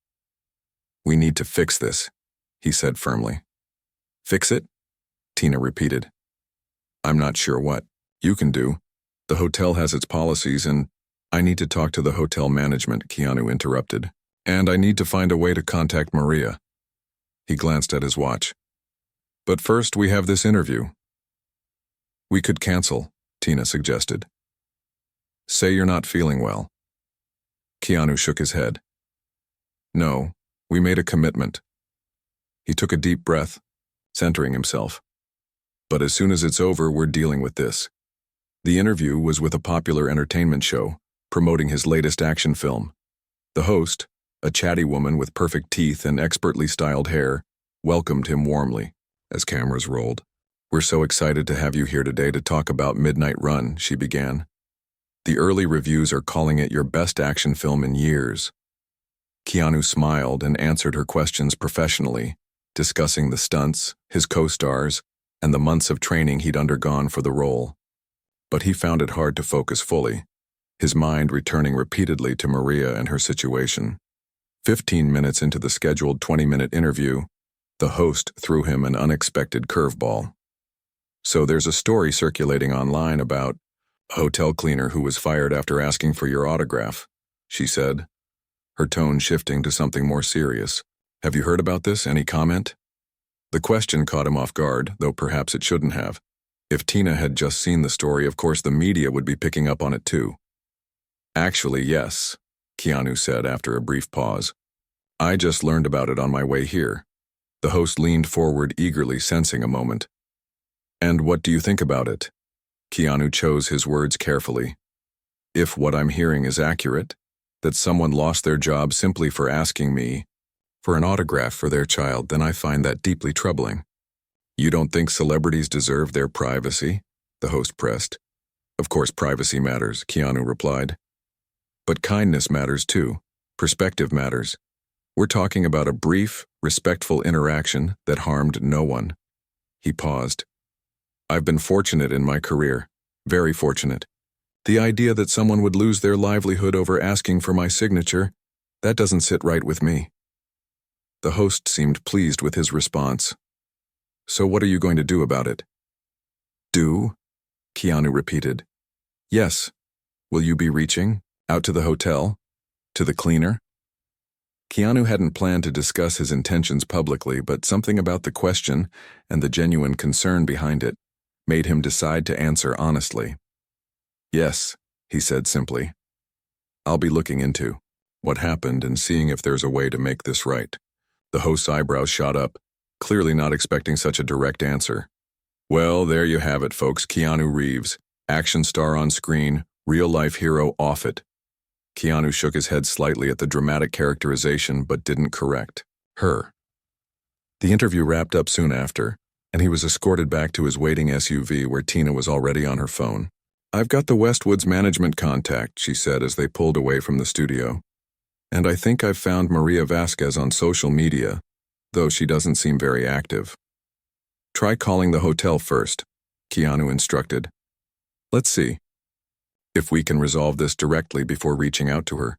We need to fix this, he said firmly. Fix it? Tina repeated. I'm not sure what you can do. The hotel has its policies and I need to talk to the hotel management, Keanu interrupted. And I need to find a way to contact Maria. He glanced at his watch. But first we have this interview. We could cancel, Tina suggested. Say you're not feeling well. Keanu shook his head. No, we made a commitment. He took a deep breath, centering himself. But as soon as it's over, we're dealing with this. The interview was with a popular entertainment show, promoting his latest action film. The host, a chatty woman with perfect teeth and expertly styled hair, welcomed him warmly as cameras rolled. We're so excited to have you here today to talk about Midnight Run, she began. The early reviews are calling it your best action film in years. Keanu smiled and answered her questions professionally, discussing the stunts, his co-stars, and the months of training he'd undergone for the role. But he found it hard to focus fully, his mind returning repeatedly to Maria and her situation. 15 minutes into the scheduled 20-minute interview, the host threw him an unexpected curveball. So there's a story circulating online about a hotel cleaner who was fired after asking for your autograph, she said, her tone shifting to something more serious. Have you heard about this? Any comment? The question caught him off guard, though perhaps it shouldn't have. If Tina had just seen the story, of course the media would be picking up on it too. Actually, yes, Keanu said after a brief pause. I just learned about it on my way here. The host leaned forward eagerly, sensing a moment. And what do you think about it? Keanu chose his words carefully. If what I'm hearing is accurate, that someone lost their job simply for asking me for an autograph for their child, then I find that deeply troubling. You don't think celebrities deserve their privacy? The host pressed. Of course privacy matters, Keanu replied. But kindness matters too. Perspective matters. We're talking about a brief, respectful interaction that harmed no one. He paused. I've been fortunate in my career, very fortunate. The idea that someone would lose their livelihood over asking for my signature, that doesn't sit right with me. The host seemed pleased with his response. So what are you going to do about it? Do? Keanu repeated. Yes. Will you be reaching out to the hotel? To the cleaner? Keanu hadn't planned to discuss his intentions publicly, but something about the question and the genuine concern behind it made him decide to answer honestly. Yes, he said simply. I'll be looking into what happened and seeing if there's a way to make this right. The host's eyebrows shot up, clearly not expecting such a direct answer. Well, there you have it, folks. Keanu Reeves, action star on screen, real-life hero off it. Keanu shook his head slightly at the dramatic characterization but didn't correct her. The interview wrapped up soon after, and he was escorted back to his waiting SUV where Tina was already on her phone. I've got the Westwood's management contact, she said as they pulled away from the studio. And I think I've found Maria Vasquez on social media, though she doesn't seem very active. Try calling the hotel first, Keanu instructed. Let's see if we can resolve this directly before reaching out to her.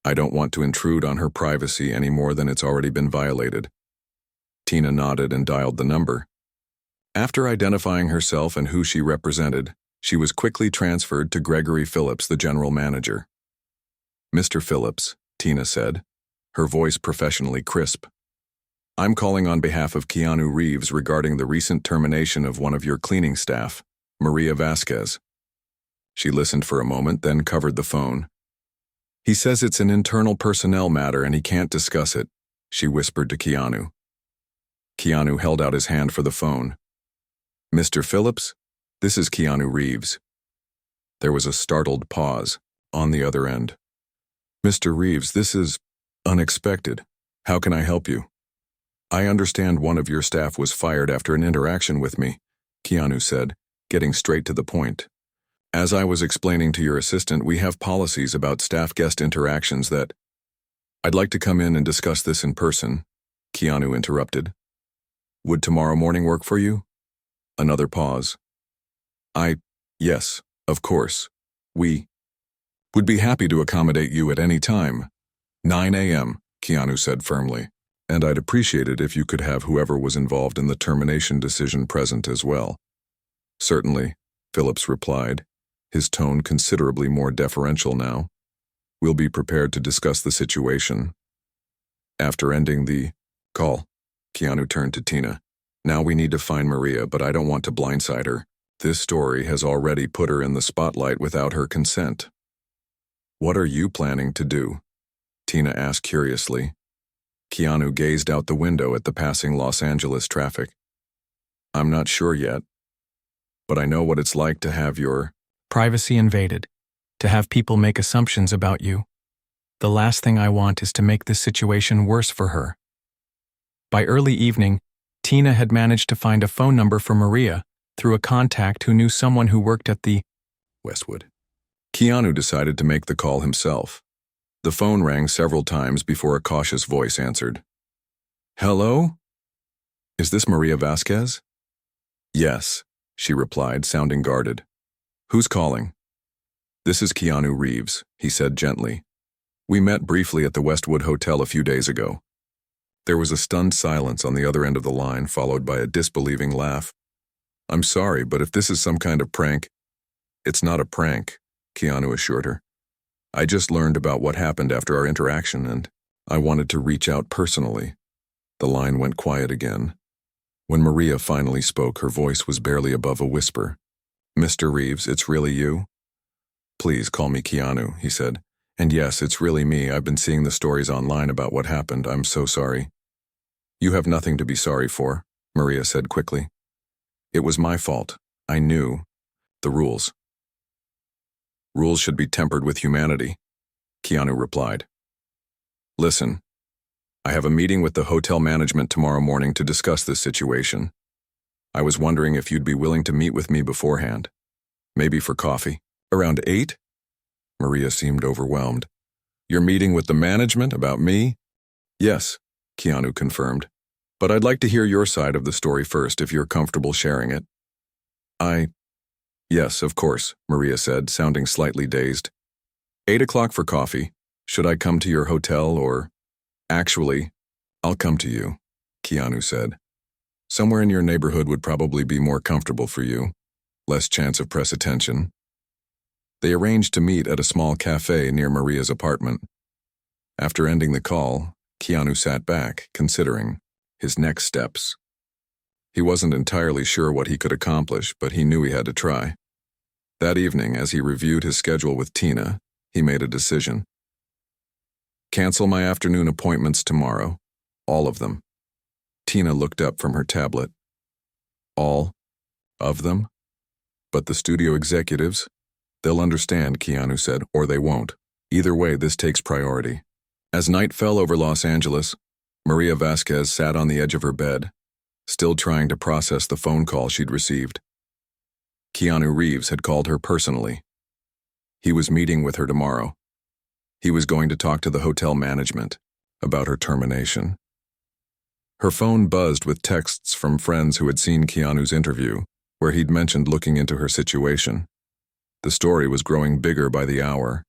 I don't want to intrude on her privacy any more than it's already been violated. Tina nodded and dialed the number. After identifying herself and who she represented, She was quickly transferred to Gregory Phillips, the general manager. "Mr. Phillips," Tina said, her voice professionally crisp. "I'm calling on behalf of Keanu Reeves regarding the recent termination of one of your cleaning staff, Maria Vasquez." She listened for a moment, then covered the phone. "He says it's an internal personnel matter and he can't discuss it," she whispered to Keanu. Keanu held out his hand for the phone. "Mr. Phillips, this is Keanu Reeves." There was a startled pause on the other end. "Mr. Reeves, this is unexpected. How can I help you?" "I understand one of your staff was fired after an interaction with me," Keanu said, getting straight to the point. "As I was explaining to your assistant, we have policies about staff guest interactions that—" "I'd like to come in and discuss this in person," Keanu interrupted. "Would tomorrow morning work for you?" Another pause. Yes, of course. We would be happy to accommodate you at any time." 9 a.m., Keanu said firmly. "And I'd appreciate it if you could have whoever was involved in the termination decision present as well." "Certainly," Phillips replied, his tone considerably more deferential now. "We'll be prepared to discuss the situation." After ending the call, Keanu turned to Tina. "Now we need to find Maria, but I don't want to blindside her. This story has already put her in the spotlight without her consent." "What are you planning to do?" Tina asked curiously. Keanu gazed out the window at the passing Los Angeles traffic. "I'm not sure yet, but I know what it's like to have your privacy invaded, to have people make assumptions about you. The last thing I want is to make this situation worse for her." By early evening, Tina had managed to find a phone number for Maria through a contact who knew someone who worked at the Westwood. Keanu decided to make the call himself. The phone rang several times before a cautious voice answered. "Hello? Is this Maria Vasquez?" "Yes," she replied, sounding guarded. "Who's calling?" "This is Keanu Reeves," he said gently. "We met briefly at the Westwood Hotel a few days ago." There was a stunned silence on the other end of the line, followed by a disbelieving laugh. "I'm sorry, but if this is some kind of prank—" "It's not a prank," Keanu assured her. "I just learned about what happened after our interaction, and I wanted to reach out personally." The line went quiet again. When Maria finally spoke, her voice was barely above a whisper. "Mr. Reeves, it's really you?" "Please call me Keanu," he said. "And yes, it's really me. I've been seeing the stories online about what happened. I'm so sorry." "You have nothing to be sorry for," Maria said quickly. "It was my fault. I knew the rules." "Rules should be tempered with humanity," Keanu replied. "Listen, I have a meeting with the hotel management tomorrow morning to discuss this situation. I was wondering if you'd be willing to meet with me beforehand. Maybe for coffee. Around 8? Maria seemed overwhelmed. "You're meeting with the management about me?" "Yes," Keanu confirmed. "But I'd like to hear your side of the story first if you're comfortable sharing it." "Yes, of course," Maria said, sounding slightly dazed. 8 o'clock for coffee. Should I come to your hotel or—" "Actually, I'll come to you," Keanu said. "Somewhere in your neighborhood would probably be more comfortable for you. Less chance of press attention." They arranged to meet at a small cafe near Maria's apartment. After ending the call, Keanu sat back, considering his next steps. He wasn't entirely sure what he could accomplish, but he knew he had to try. That evening, as he reviewed his schedule with Tina, he made a decision. "Cancel my afternoon appointments tomorrow. All of them." Tina looked up from her tablet. "All of them? But the studio executives? They'll understand," Keanu said, "or they won't. Either way, this takes priority." As night fell over Los Angeles, Maria Vasquez sat on the edge of her bed, still trying to process the phone call she'd received. Keanu Reeves had called her personally. He was meeting with her tomorrow. He was going to talk to the hotel management about her termination. Her phone buzzed with texts from friends who had seen Keanu's interview, where he'd mentioned looking into her situation. The story was growing bigger by the hour.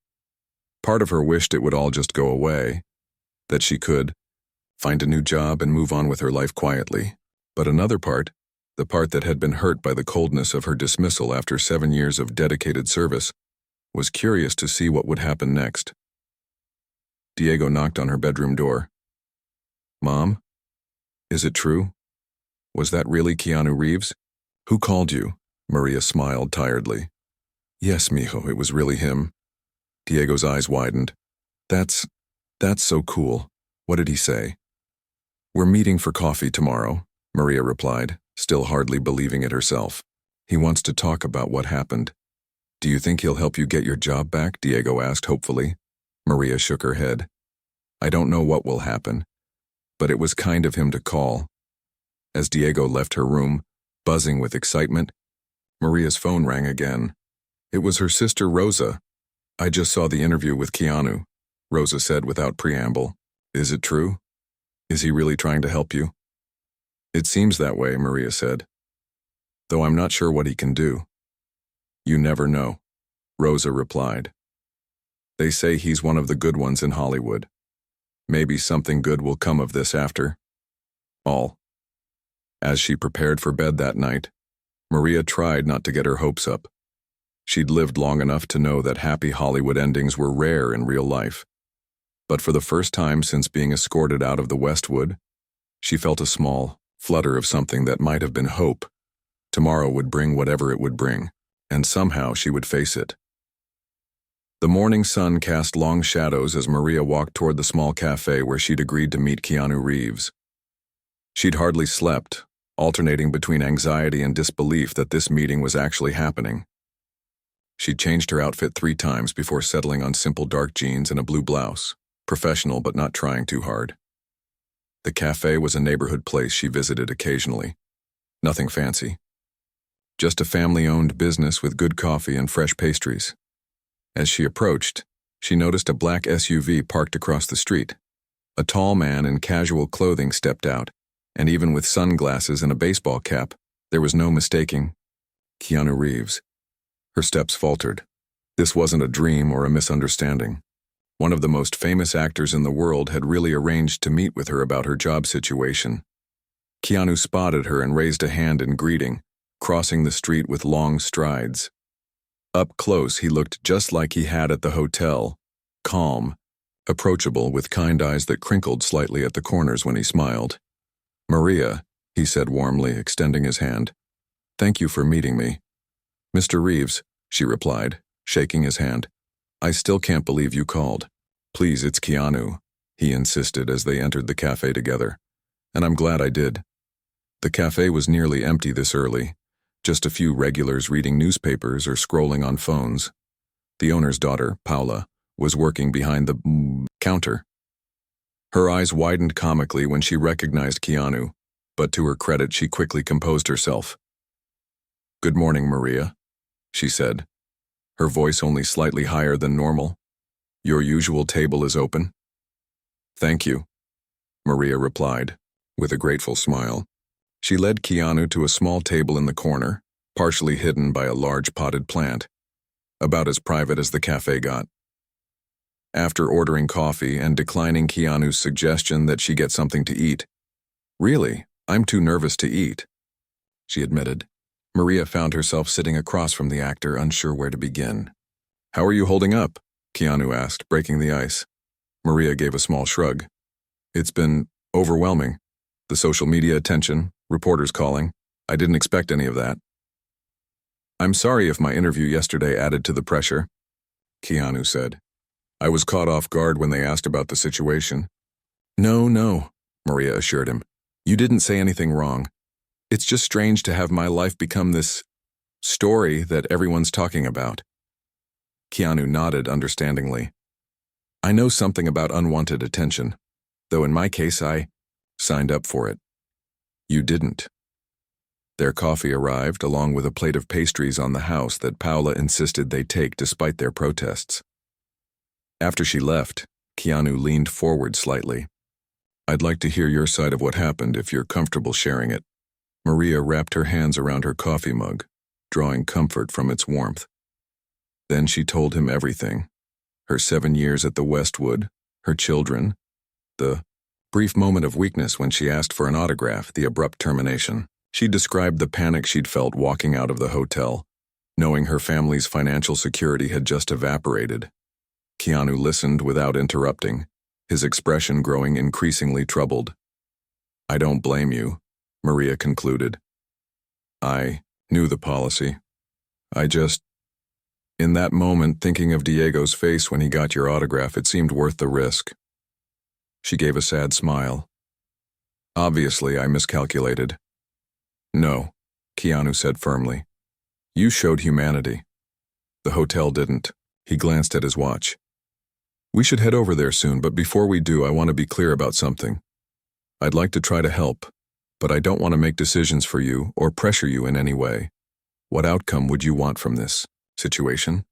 Part of her wished it would all just go away, that she could find a new job and move on with her life quietly. But another part the part that had been hurt by the coldness of her dismissal after 7 years of dedicated service, was curious to see what would happen next. Diego knocked on her bedroom door. "Mom? Is it true? Was that really Keanu Reeves? Who called you?" Maria smiled tiredly. "Yes, mijo, it was really him." Diego's eyes widened. That's so cool. What did he say?" "We're meeting for coffee tomorrow," Maria replied, still hardly believing it herself. "He wants to talk about what happened." "Do you think he'll help you get your job back?" Diego asked hopefully. Maria shook her head. "I don't know what will happen, but it was kind of him to call." As Diego left her room, buzzing with excitement, Maria's phone rang again. It was her sister Rosa. "I just saw the interview with Keanu," Rosa said without preamble. "Is it true? Is he really trying to help you?" "It seems that way," Maria said. "Though I'm not sure what he can do." "You never know," Rosa replied. "They say he's one of the good ones in Hollywood. Maybe something good will come of this after all." As she prepared for bed that night, Maria tried not to get her hopes up. She'd lived long enough to know that happy Hollywood endings were rare in real life. But for the first time since being escorted out of the Westwood, she felt a small flutter of something that might have been hope. Tomorrow would bring whatever it would bring, and somehow she would face it. The morning sun cast long shadows as Maria walked toward the small cafe where she'd agreed to meet Keanu Reeves. She'd hardly slept, alternating between anxiety and disbelief that this meeting was actually happening. She'd changed her outfit 3 times before settling on simple dark jeans and a blue blouse, professional but not trying too hard. The cafe was a neighborhood place she visited occasionally. Nothing fancy. Just a family-owned business with good coffee and fresh pastries. As she approached, she noticed a black SUV parked across the street. A tall man in casual clothing stepped out, and even with sunglasses and a baseball cap, there was no mistaking Keanu Reeves. Her steps faltered. This wasn't a dream or a misunderstanding. One of the most famous actors in the world had really arranged to meet with her about her job situation. Keanu spotted her and raised a hand in greeting, crossing the street with long strides. Up close, he looked just like he had at the hotel, calm, approachable with kind eyes that crinkled slightly at the corners when he smiled. "Maria," he said warmly, extending his hand. "Thank you for meeting me." "Mr. Reeves," she replied, shaking his hand. "I still can't believe you called." "Please, it's Keanu," he insisted as they entered the cafe together. "And I'm glad I did." The cafe was nearly empty this early, just a few regulars reading newspapers or scrolling on phones. The owner's daughter, Paula, was working behind the counter. Her eyes widened comically when she recognized Keanu, but to her credit she quickly composed herself. "Good morning, Maria," she said, her voice only slightly higher than normal. "Your usual table is open?" "Thank you," Maria replied, with a grateful smile. She led Keanu to a small table in the corner, partially hidden by a large potted plant, about as private as the cafe got. After ordering coffee and declining Keanu's suggestion that she get something to eat, "Really, I'm too nervous to eat," she admitted, Maria found herself sitting across from the actor, unsure where to begin. "How are you holding up?" Keanu asked, breaking the ice. Maria gave a small shrug. "It's been overwhelming. The social media attention, reporters calling. I didn't expect any of that." "I'm sorry if my interview yesterday added to the pressure," Keanu said. "I was caught off guard when they asked about the situation." No, Maria assured him. "You didn't say anything wrong. It's just strange to have my life become this story that everyone's talking about." Keanu nodded understandingly. "I know something about unwanted attention, though in my case I signed up for it." "You didn't." Their coffee arrived along with a plate of pastries on the house that Paula insisted they take despite their protests. After she left, Keanu leaned forward slightly. "I'd like to hear your side of what happened if you're comfortable sharing it." Maria wrapped her hands around her coffee mug, drawing comfort from its warmth. Then she told him everything. Her 7 years at the Westwood, her children, the brief moment of weakness when she asked for an autograph, the abrupt termination. She described the panic she'd felt walking out of the hotel, knowing her family's financial security had just evaporated. Keanu listened without interrupting, his expression growing increasingly troubled. "I don't blame you," Maria concluded. "I knew the policy. I just..." In that moment, thinking of Diego's face when he got your autograph, it seemed worth the risk. She gave a sad smile. "Obviously, I miscalculated." "No," Keanu said firmly. "You showed humanity. The hotel didn't." He glanced at his watch. "We should head over there soon, but before we do, I want to be clear about something. I'd like to try to help, but I don't want to make decisions for you or pressure you in any way. What outcome would you want from this situation?"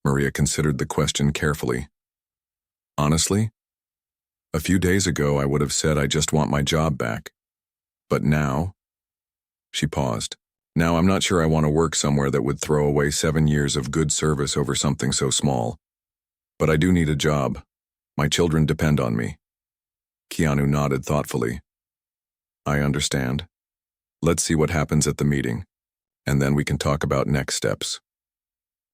Maria considered the question carefully. "Honestly, a few days ago I would have said I just want my job back. But now..." She paused. "Now I'm not sure I want to work somewhere that would throw away 7 years of good service over something so small. But I do need a job. My children depend on me." Keanu nodded thoughtfully. "I understand. Let's see what happens at the meeting, and then we can talk about next steps."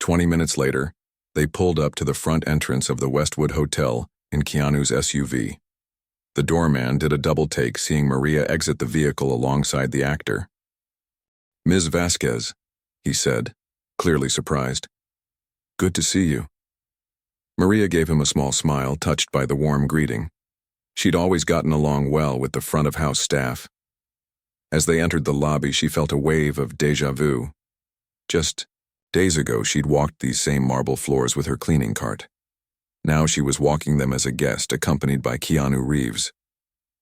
20 minutes later, they pulled up to the front entrance of the Westwood Hotel in Keanu's SUV. The doorman did a double take, seeing Maria exit the vehicle alongside the actor. "Ms. Vasquez," he said, clearly surprised. "Good to see you." Maria gave him a small smile, touched by the warm greeting. She'd always gotten along well with the front-of-house staff. As they entered the lobby, she felt a wave of déjà vu. Just days ago, she'd walked these same marble floors with her cleaning cart. Now she was walking them as a guest, accompanied by Keanu Reeves.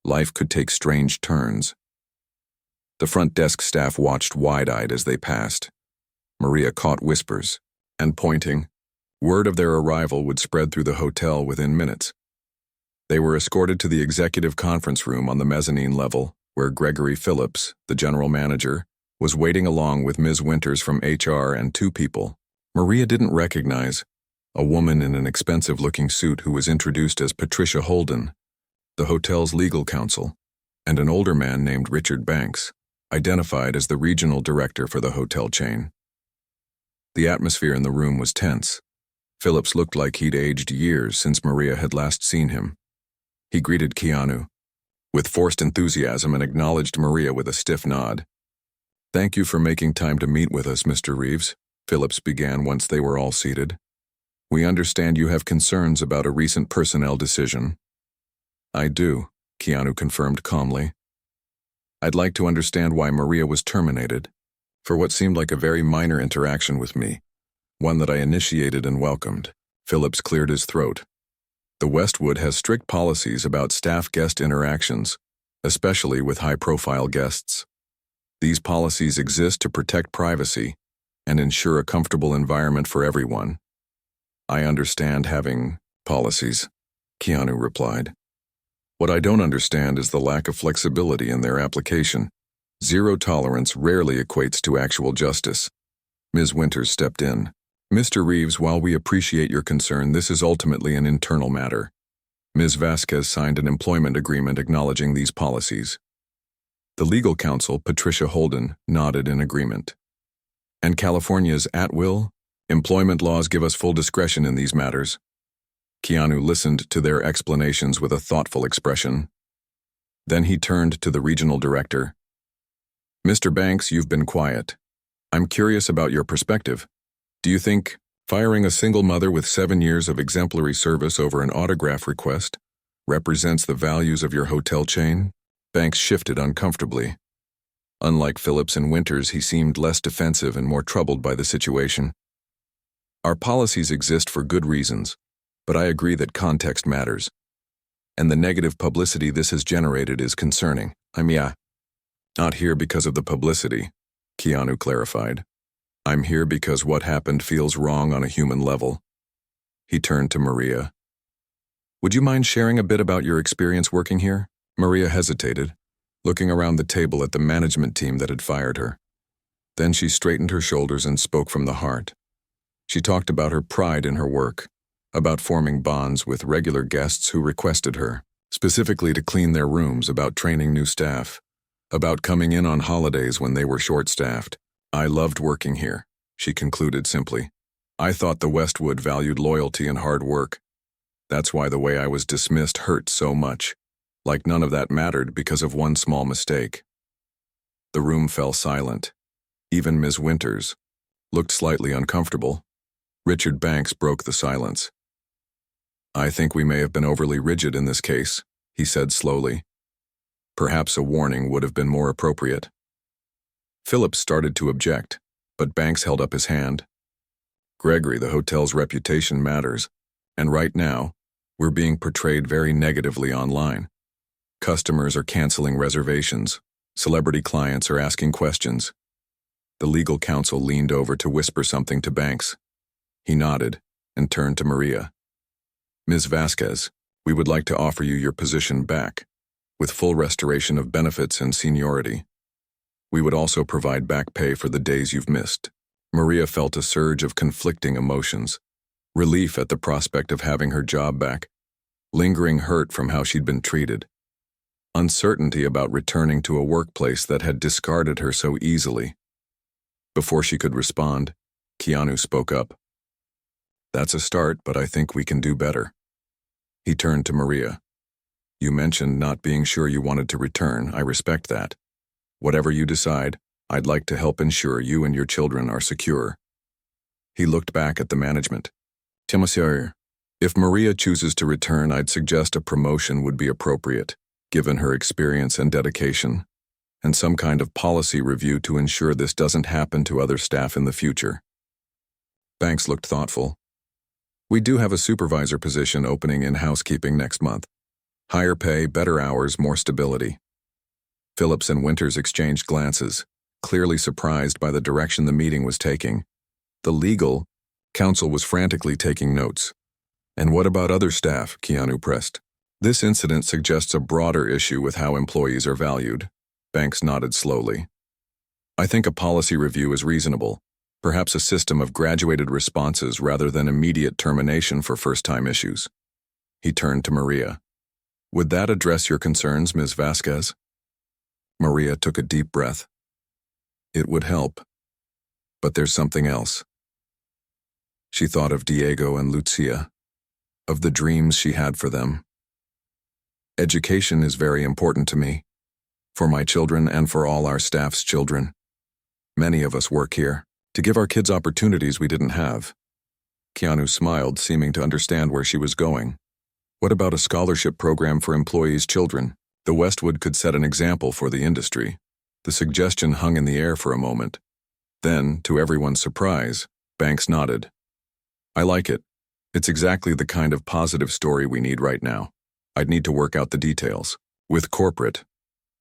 Life could take strange turns. The front desk staff watched wide-eyed as they passed. Maria caught whispers, and pointing, word of their arrival would spread through the hotel within minutes. They were escorted to the executive conference room on the mezzanine level, where Gregory Phillips, the general manager, was waiting along with Ms. Winters from HR and 2 people Maria didn't recognize, a woman in an expensive-looking suit who was introduced as Patricia Holden, the hotel's legal counsel, and an older man named Richard Banks, identified as the regional director for the hotel chain. The atmosphere in the room was tense. Phillips looked like he'd aged years since Maria had last seen him. He greeted Keanu with forced enthusiasm and acknowledged Maria with a stiff nod. "Thank you for making time to meet with us, Mr. Reeves," Phillips began once they were all seated. "We understand you have concerns about a recent personnel decision." "I do," Keanu confirmed calmly. "I'd like to understand why Maria was terminated for what seemed like a very minor interaction with me, one that I initiated and welcomed." Phillips cleared his throat. "The Westwood has strict policies about staff-guest interactions, especially with high-profile guests. These policies exist to protect privacy and ensure a comfortable environment for everyone." "I understand having policies," Keanu replied. "What I don't understand is the lack of flexibility in their application. Zero tolerance rarely equates to actual justice." Ms. Winters stepped in. "Mr. Reeves, while we appreciate your concern, this is ultimately an internal matter." Ms. Vasquez signed an employment agreement acknowledging these policies. The legal counsel, Patricia Holden, nodded in agreement. "And California's at-will employment laws give us full discretion in these matters." Keanu listened to their explanations with a thoughtful expression. Then he turned to the regional director. "Mr. Banks, you've been quiet. I'm curious about your perspective. Do you think firing a single mother with 7 years of exemplary service over an autograph request represents the values of your hotel chain?" Banks shifted uncomfortably. Unlike Phillips and Winters, he seemed less defensive and more troubled by the situation. "Our policies exist for good reasons, but I agree that context matters. And the negative publicity this has generated is concerning. I'm not here because of the publicity," Keanu clarified. "I'm here because what happened feels wrong on a human level." He turned to Maria. "Would you mind sharing a bit about your experience working here?" Maria hesitated, looking around the table at the management team that had fired her. Then she straightened her shoulders and spoke from the heart. She talked about her pride in her work, about forming bonds with regular guests who requested her, specifically to clean their rooms, about training new staff, about coming in on holidays when they were short-staffed. I loved working here, she concluded simply. I thought the Westwood valued loyalty and hard work. That's why the way I was dismissed hurt so much. Like none of that mattered because of one small mistake. The room fell silent. Even Ms. Winters looked slightly uncomfortable. Richard Banks broke the silence. I think we may have been overly rigid in this case, he said slowly. Perhaps a warning would have been more appropriate. Phillips started to object, but Banks held up his hand. Gregory, the hotel's reputation matters, and right now, we're being portrayed very negatively online. Customers are canceling reservations. Celebrity clients are asking questions. The legal counsel leaned over to whisper something to Banks. He nodded and turned to Maria. Ms. Vasquez, we would like to offer you your position back, with full restoration of benefits and seniority. We would also provide back pay for the days you've missed. Maria felt a surge of conflicting emotions. Relief at the prospect of having her job back. Lingering hurt from how she'd been treated. Uncertainty about returning to a workplace that had discarded her so easily. Before she could respond, Keanu spoke up. That's a start, but I think we can do better. He turned to Maria. You mentioned not being sure you wanted to return. I respect that. Whatever you decide, I'd like to help ensure you and your children are secure. He looked back at the management. Monsieur, if Maria chooses to return, I'd suggest a promotion would be appropriate, given her experience and dedication, and some kind of policy review to ensure this doesn't happen to other staff in the future. Banks looked thoughtful. We do have a supervisor position opening in housekeeping next month. Higher pay, better hours, more stability. Phillips and Winters exchanged glances, clearly surprised by the direction the meeting was taking. The legal counsel was frantically taking notes. And what about other staff? Keanu pressed. This incident suggests a broader issue with how employees are valued. Banks nodded slowly. I think a policy review is reasonable. Perhaps a system of graduated responses rather than immediate termination for first-time issues. He turned to Maria. Would that address your concerns, Ms. Vasquez? Maria took a deep breath. It would help. But there's something else. She thought of Diego and Lucia, of the dreams she had for them. Education is very important to me, for my children and for all our staff's children. Many of us work here to give our kids opportunities we didn't have. Keanu smiled, seeming to understand where she was going. What about a scholarship program for employees' children? The Westwood could set an example for the industry. The suggestion hung in the air for a moment. Then, to everyone's surprise, Banks nodded. I like it. It's exactly the kind of positive story we need right now. I'd need to work out the details with corporate,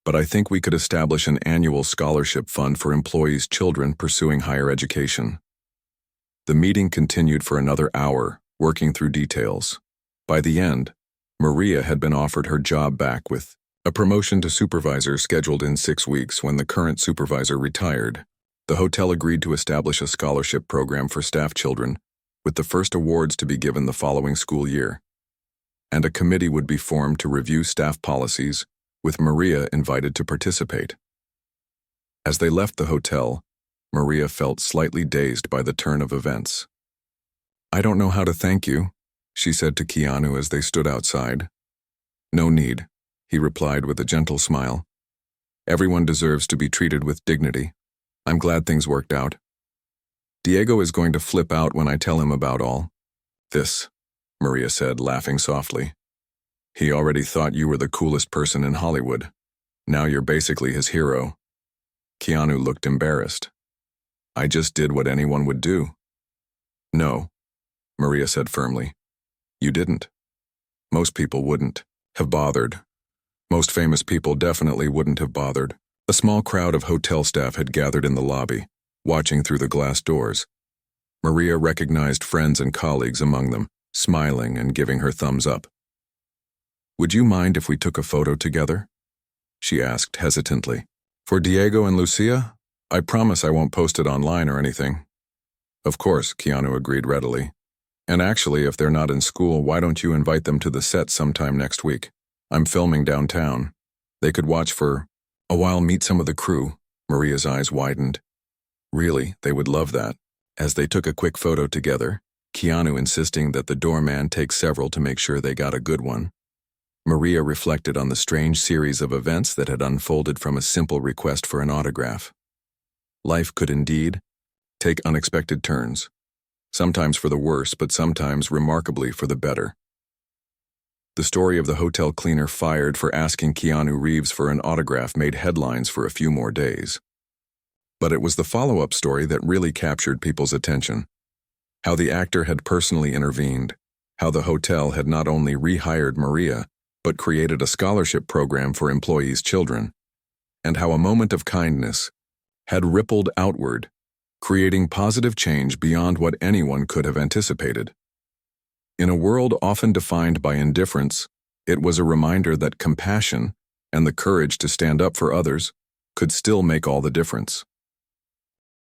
but I think we could establish an annual scholarship fund for employees' children pursuing higher education. The meeting continued for another hour, working through details. By the end, Maria had been offered her job back with a promotion to supervisor scheduled in 6 weeks when the current supervisor retired. The hotel agreed to establish a scholarship program for staff children, with the first awards to be given the following school year. And a committee would be formed to review staff policies, with Maria invited to participate. As they left the hotel, Maria felt slightly dazed by the turn of events. I don't know how to thank you, she said to Keanu as they stood outside. No need, he replied with a gentle smile. Everyone deserves to be treated with dignity. I'm glad things worked out. Diego is going to flip out when I tell him about all this, Maria said, laughing softly. He already thought you were the coolest person in Hollywood. Now you're basically his hero. Keanu looked embarrassed. I just did what anyone would do. No, Maria said firmly. You didn't. Most people wouldn't have bothered. Most famous people definitely wouldn't have bothered. A small crowd of hotel staff had gathered in the lobby, watching through the glass doors. Maria recognized friends and colleagues among them, smiling and giving her thumbs up. Would you mind if we took a photo together? She asked hesitantly. For Diego and Lucia? I promise I won't post it online or anything. Of course, Keanu agreed readily. And actually, if they're not in school, why don't you invite them to the set sometime next week? I'm filming downtown. They could watch for "A while meet some of the crew." Maria's eyes widened. Really, they would love that. As they took a quick photo together, Keanu insisting that the doorman take several to make sure they got a good one. Maria reflected on the strange series of events that had unfolded from a simple request for an autograph. Life could indeed take unexpected turns, sometimes for the worse, but sometimes remarkably for the better. The story of the hotel cleaner fired for asking Keanu Reeves for an autograph made headlines for a few more days. But it was the follow-up story that really captured people's attention. How the actor had personally intervened, how the hotel had not only rehired Maria, but created a scholarship program for employees' children, and how a moment of kindness had rippled outward, creating positive change beyond what anyone could have anticipated. In a world often defined by indifference, it was a reminder that compassion and the courage to stand up for others could still make all the difference.